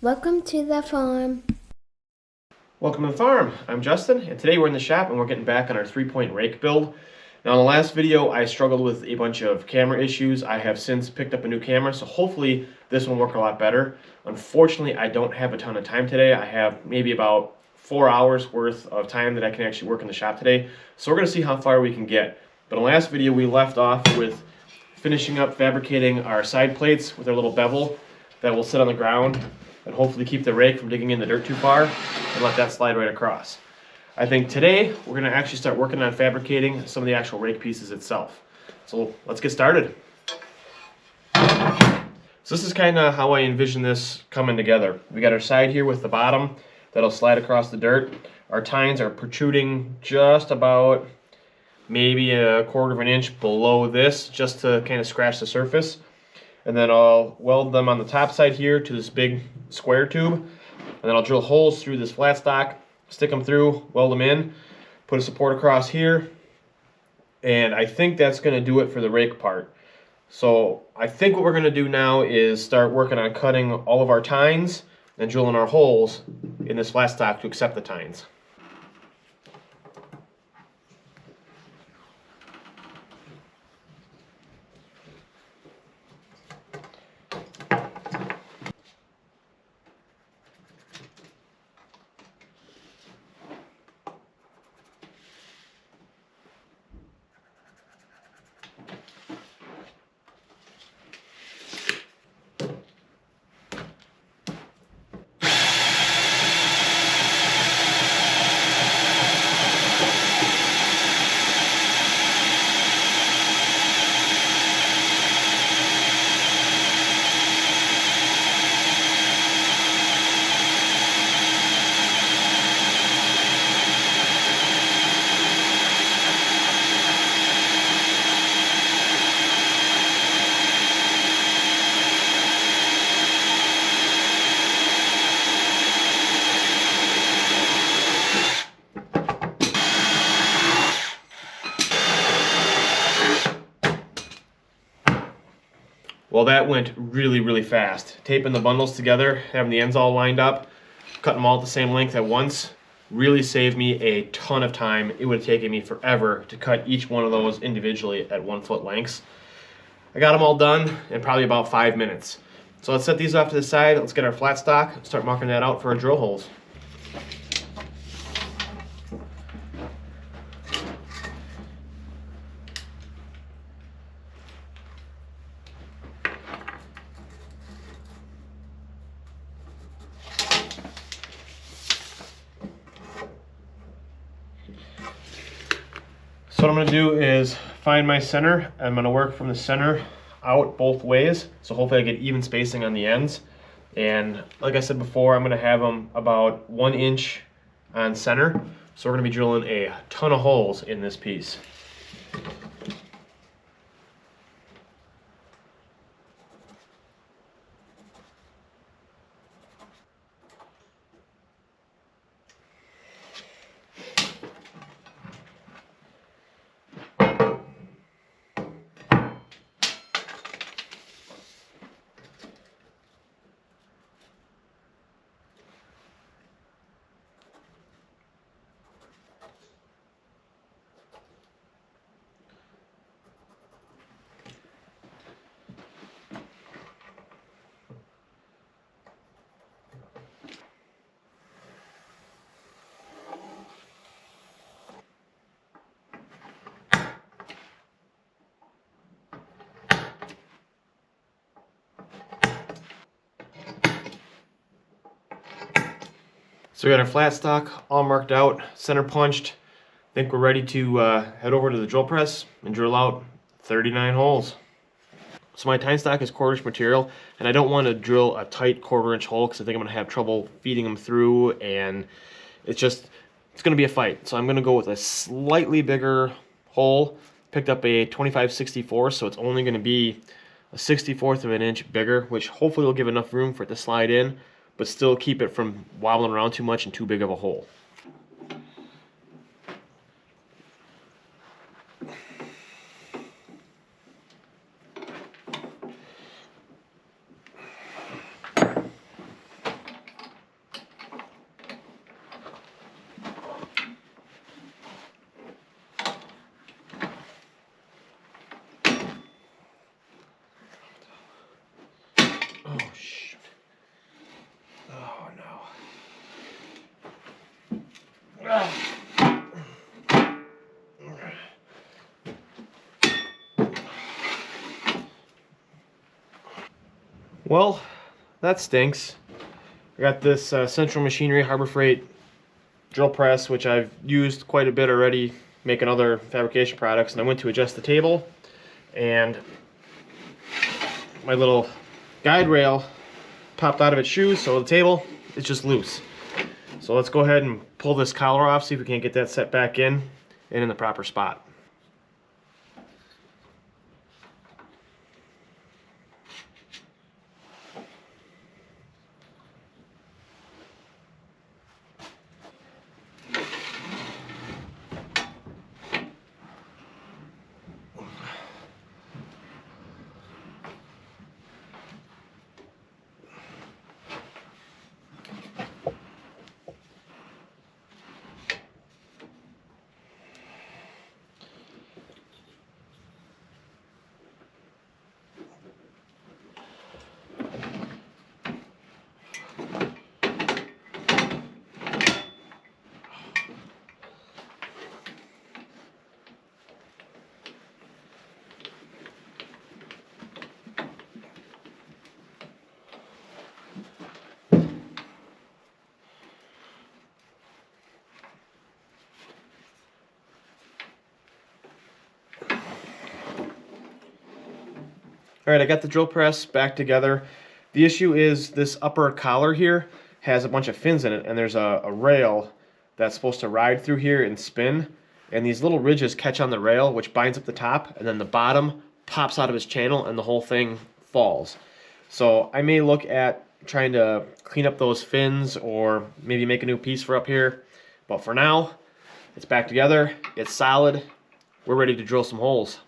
Welcome to the farm. Welcome to the farm. I'm Justin, and today we're in the shop and we're getting back on our 3-point rake build. Now in the last video I struggled with a bunch of camera issues. I have since picked up a new camera, so hopefully this one will work a lot better. Unfortunately, I don't have a ton of time today. I have maybe about 4 hours worth of time that I can actually work in the shop today. So we're going to see how far we can get. But in the last video we left off with finishing up fabricating our side plates with our little bevel that will sit on the ground and hopefully keep the rake from digging in the dirt too far and let that slide right across. I think today we're going to actually start working on fabricating some of the actual rake pieces itself. So let's get started. So this is kind of how I envision this coming together. We got our side here with the bottom that'll slide across the dirt. Our tines are protruding just about maybe a quarter of an inch below this, just to kind of scratch the surface. And then I'll weld them on the top side here to this big square tube. And then I'll drill holes through this flat stock, stick them through, weld them in, put a support across here. And I think that's going to do it for the rake part. So I think what we're going to do now is start working on cutting all of our tines and drilling our holes in this flat stock to accept the tines. Well, that went really fast. Taping the bundles together, having the ends all lined up, cutting them all at the same length at once, really saved me a ton of time. It would have taken me forever to cut each one of those individually at 1 foot lengths. I got them all done in probably about 5 minutes. So let's set these off to the side. Let's get our flat stock, start marking that out for our drill holes. So what I'm going to do is find my center. I'm going to work from the center out both ways, so hopefully I get even spacing on the ends. And like I said before, I'm going to have them about 1 inch on center, so we're going to be drilling a ton of holes in this piece. So we got our flat stock all marked out, center punched. I think we're ready to head over to the drill press and drill out 39 holes. So my tine stock is 1/4 inch material, and I don't want to drill a tight 1/4 inch hole because I think I'm going to have trouble feeding them through, and it's going to be a fight. So I'm going to go with a slightly bigger hole. Picked up a 25/64, so it's only going to be a 1/64 of an inch bigger, which hopefully will give enough room for it to slide in, but still keep it from wobbling around too much and too big of a hole. Well, that stinks. I got this Central Machinery Harbor Freight drill press, which I've used quite a bit already making other fabrication products, and I went to adjust the table, and my little guide rail popped out of its shoes, so the table is just loose. So let's go ahead and pull this collar off, see if we can't get that set back in and in the proper spot. All right, I got the drill press back together. The issue is this upper collar here has a bunch of fins in it, and there's a rail that's supposed to ride through here and spin, and these little ridges catch on the rail, which binds up the top, and then the bottom pops out of its channel and the whole thing falls. So I may look at trying to clean up those fins or maybe make a new piece for up here, but for now, it's back together, it's solid, we're ready to drill some holes.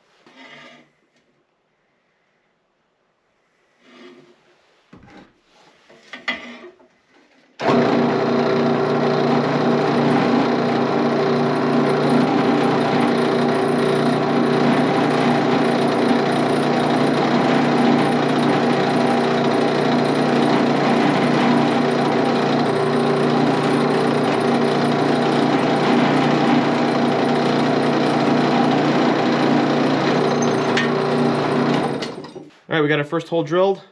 All right, we got our first hole drilled.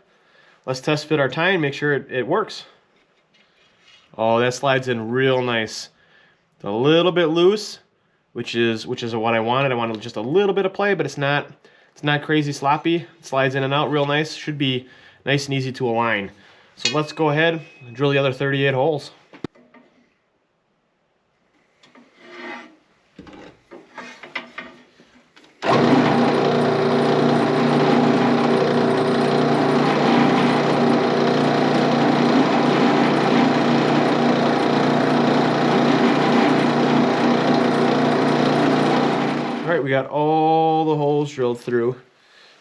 Let's test fit our tie and make sure it works. Oh, that slides in real nice. It's a little bit loose, which is what I wanted. I wanted just a little bit of play, but it's not crazy sloppy. It slides in and out real nice. Should be nice and easy to align. So let's go ahead and drill the other 38 holes. Alright, we got all the holes drilled through.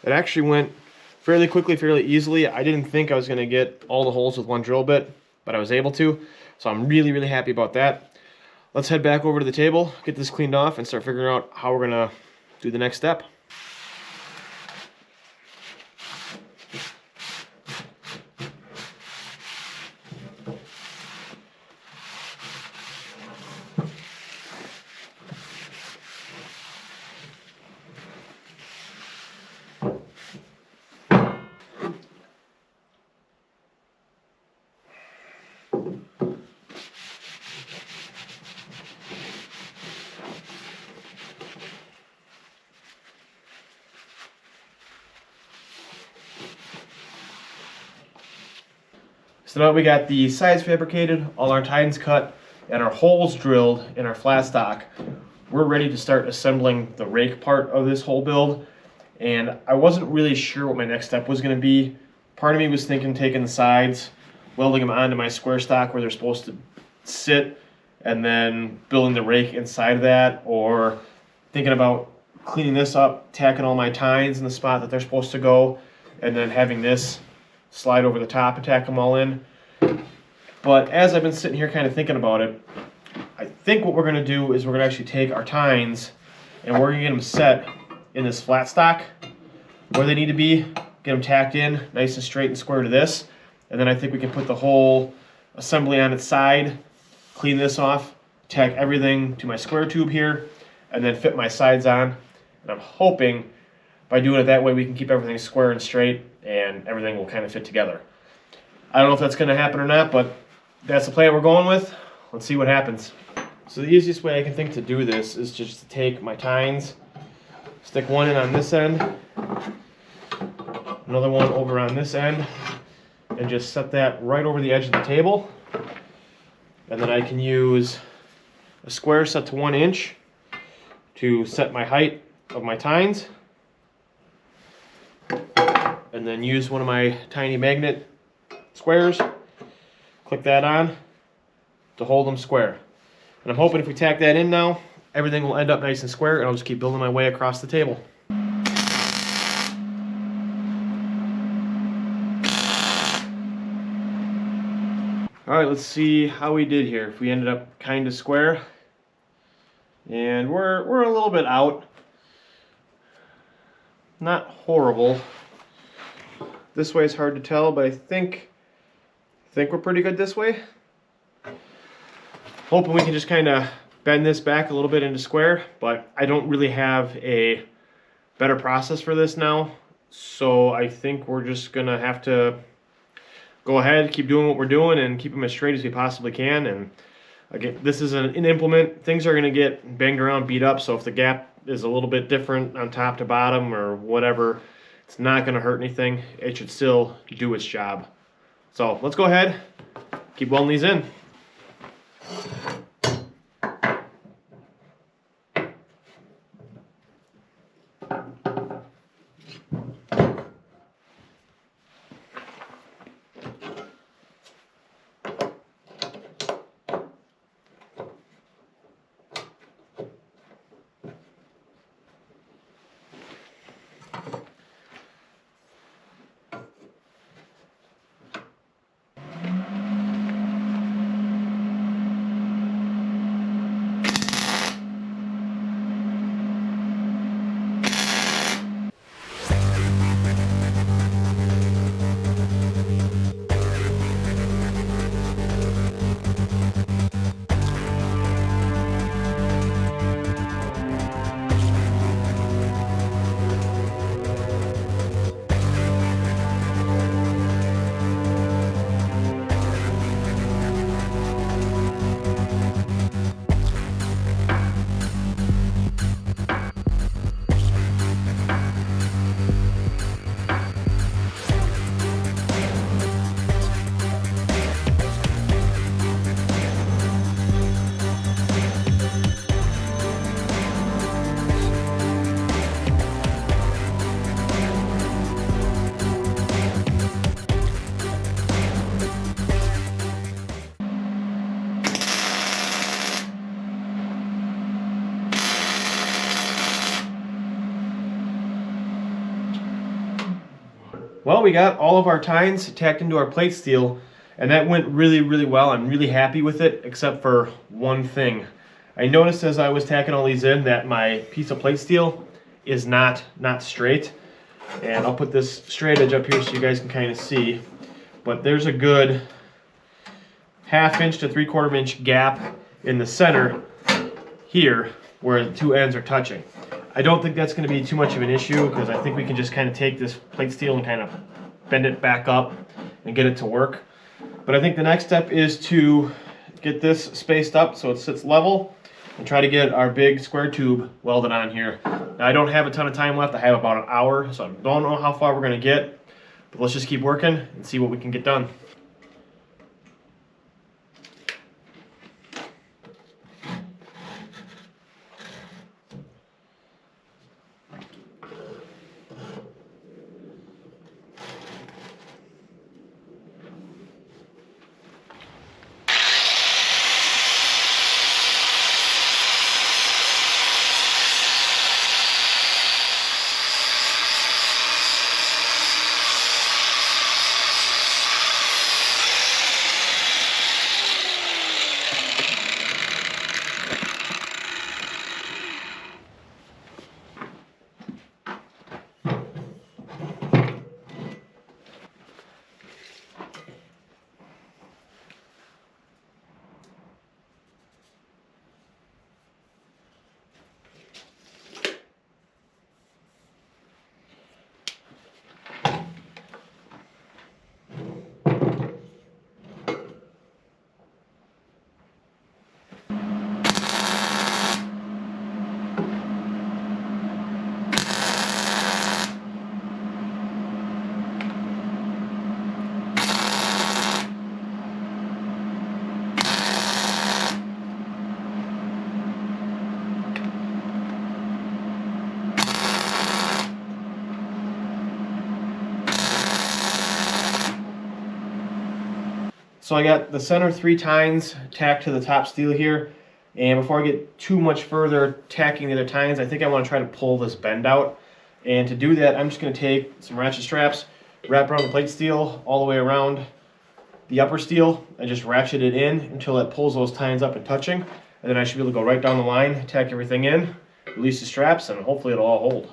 It actually went fairly quickly, fairly easily. I didn't think I was going to get all the holes with one drill bit, but I was able to. So I'm really, really happy about that. Let's head back over to the table, get this cleaned off, and start figuring out how we're going to do the next step. So now we got the sides fabricated, all our tines cut, and our holes drilled in our flat stock. We're ready to start assembling the rake part of this whole build. And I wasn't really sure what my next step was going to be. Part of me was thinking taking the sides, welding them onto my square stock where they're supposed to sit, and then building the rake inside of that, or thinking about cleaning this up, tacking all my tines in the spot that they're supposed to go, and then having this slide over the top and tack them all in. But as I've been sitting here kind of thinking about it, I think what we're going to do is we're going to actually take our tines and we're going to get them set in this flat stock where they need to be, get them tacked in nice and straight and square to this, and then I think we can put the whole assembly on its side, clean this off, tack everything to my square tube here, and then fit my sides on. And I'm hoping By doing it that way, we can keep everything square and straight, and everything will kind of fit together. I don't know if that's going to happen or not, but that's the plan we're going with. Let's see what happens. So the easiest way I can think to do this is just to take my tines, stick one in on this end, another one over on this end, and just set that right over the edge of the table. And then I can use a square set to 1 inch to set my height of my tines. And then use one of my tiny magnet squares, click that on to hold them square. And I'm hoping if we tack that in now, everything will end up nice and square, and I'll just keep building my way across the table. Alright, let's see how we did here. If we ended up kind of square. And we're a little bit out. Not horrible. This way is hard to tell, but I think we're pretty good this way. Hoping we can just kind of bend this back a little bit into square, but I don't really have a better process for this now. So I think we're just gonna have to go ahead, keep doing what we're doing, and keep them as straight as we possibly can. And again, this is an implement. Things are gonna get banged around, beat up, so if the gap is a little bit different on top to bottom or whatever, it's not gonna hurt anything. It should still do its job. So let's go ahead, keep welding these in. Well, we got all of our tines tacked into our plate steel, and that went really, really well. I'm really happy with it, except for one thing. I noticed as I was tacking all these in that my piece of plate steel is not straight. And I'll put this straight edge up here so you guys can kind of see. But there's a good 1/2 inch to 3/4 inch gap in the center here where the two ends are touching. I don't think that's going to be too much of an issue because I think we can just kind of take this plate steel and kind of bend it back up and get it to work. But I think the next step is to get this spaced up so it sits level and try to get our big square tube welded on here. Now, I don't have a ton of time left. I have about an hour, so I don't know how far we're going to get. But let's just keep working and see what we can get done. So I got the center 3 tines tacked to the top steel here. And before I get too much further tacking the other tines, I think I want to try to pull this bend out. And to do that, I'm just going to take some ratchet straps, wrap around the plate steel all the way around the upper steel, and just ratchet it in until it pulls those tines up and touching. And then I should be able to go right down the line, tack everything in, release the straps, and hopefully it'll all hold.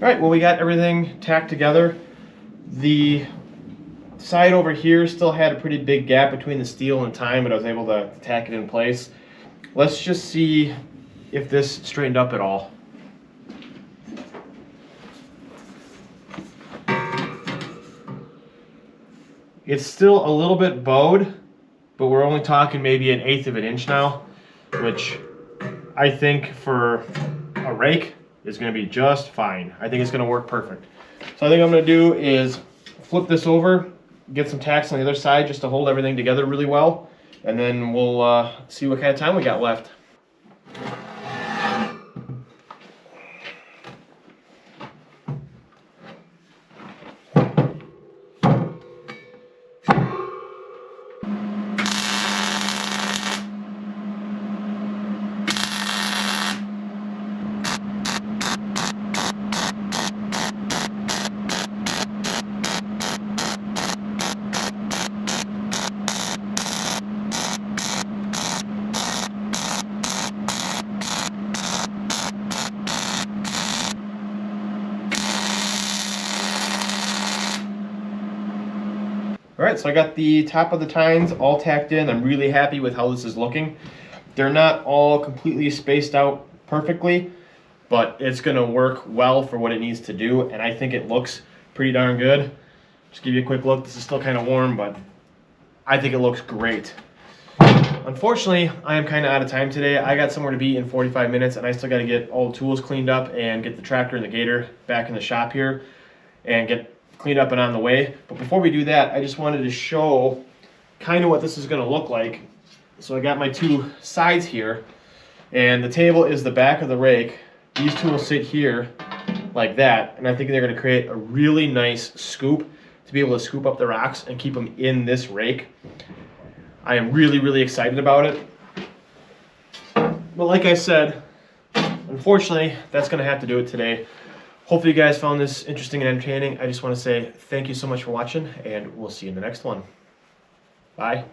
All right, well, we got everything tacked together. The side over here still had a pretty big gap between the steel and tine, but I was able to tack it in place. Let's just see if this straightened up at all. It's still a little bit bowed, but we're only talking maybe 1/8 of an inch now, which I think for a rake is going to be just fine. I think it's going to work perfect. So I think I'm going to do is flip this over, get some tacks on the other side just to hold everything together really well, and then we'll see what kind of time we got left. All right, so I got the top of the tines all tacked in. I'm really happy with how this is looking. They're not all completely spaced out perfectly, but it's gonna work well for what it needs to do, and I think it looks pretty darn good. Just give you a quick look. This is still kind of warm, but I think it looks great. Unfortunately, I am kind of out of time today. I got somewhere to be in 45 minutes, and I still got to get all the tools cleaned up and get the tractor and the gator back in the shop here and get cleaned up and on the way. But before we do that, I just wanted to show kind of what this is going to look like. So I got my 2 sides here, and the table is the back of the rake. These 2 will sit here like that, and I think they're going to create a really nice scoop to be able to scoop up the rocks and keep them in this rake. I am really, really excited about it. But like I said, unfortunately, that's going to have to do it today. Hopefully you guys found this interesting and entertaining. I just want to say thank you so much for watching, and we'll see you in the next one. Bye.